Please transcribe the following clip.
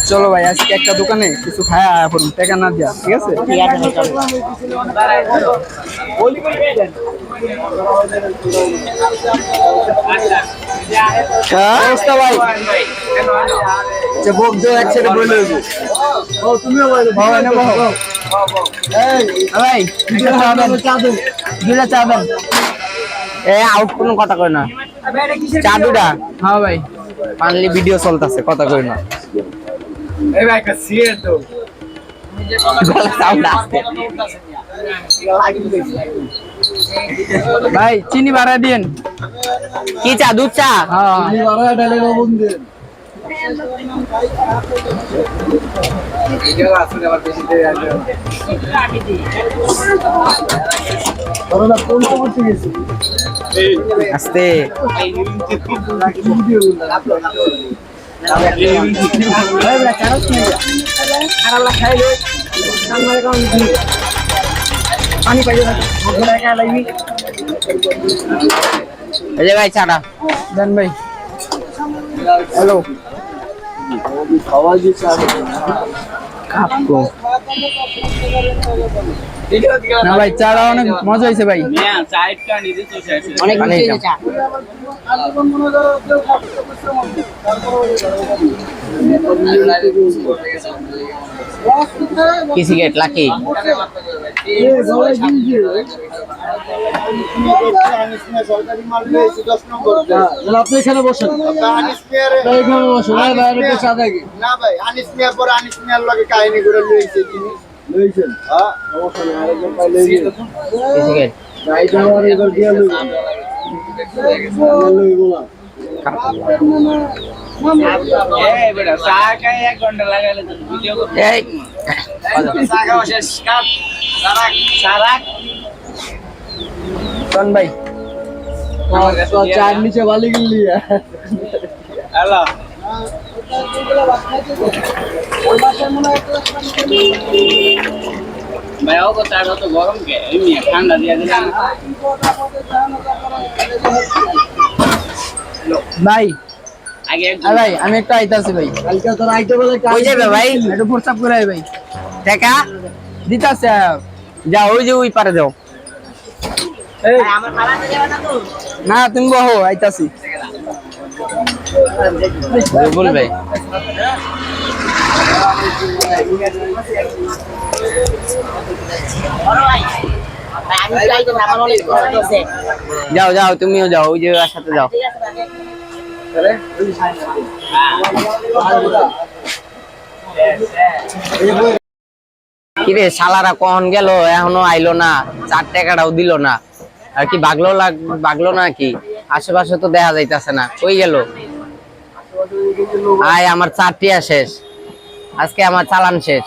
চলো ভাই আজকে একটা দোকানে কিছু খায়া আয়া করুন, টাকা না দিয়া, ঠিক আছে? ঠিক আছে ভাই, চলো। অবস্থা ভাই যে ভোগ দেও একসাথে বলে দেবো। ও তুমিও বলে দাও না বাবা। এই ভাই দুটা চা দেন। এ আউট কোনো কথা কই না। চা দুটা। হ্যাঁ ভাই, পানলি ভিডিও চলতেছে, কথা কই না। এই ভাই একটা সিগারেট দাও। সাউন্ড আসছে ভাই, চিনি বাড়া দিন। কি চা? দুধ চা? হ্যাঁ চিনি বাড়া ডালে লবণ দেন। ভিডিও আসলে আবার বেশি দেরি আছে। করোনা কোন করতে গেছে? আস্তে পানি পাইলে লাগবি। এই যে ভাই চাটা দেন ভাই। হ্যালো সবাই দিচ্ছে কাপকো না ভাই, চাটা অনেক মজা হয়েছে ভাই। অনেক পানি মিষ্টি দাও। চা। কি সিগারেট লাকি? আপনি এখানে বসেন, এখানে বসেন। না ভাই, আনিস মিয়ার পরে আনিস মিয়ার লগে কাহিনী করে লইছে জিনিস লইছেন। হ্যাঁ সমস্যা নেই, আরেকজন পাইলে কি সিগারেট? গাইটা আমার এবার দিয়া লইব লইব না। এই কোন ভাই? চার নিচে বালি গিলি ভাই ভাই আমি একটু আইতাছি ভাই। কালকে তোর আইতে বলে কই যাবে ভাই? একটু প্রস্তাব করে আই ভাই। টাকা দিতাছে। যাও, ওই যে ওই পারে যাও। না তুমি বহো, আইতাছি। বলবে যাও যাও, তুমিও যাও, ওই যে ওর সাথে যাও। কিরে শালারা কখন গেল, এখনো আইলো না, 4 টাকাটাও দিল না। আর কি বাগলো না কি? আশেপাশে তো দেখা যাইতাছে না, কই গেল? আয়, আমার 4 টিয়া শেষ, আজকে আমার চালান শেষ।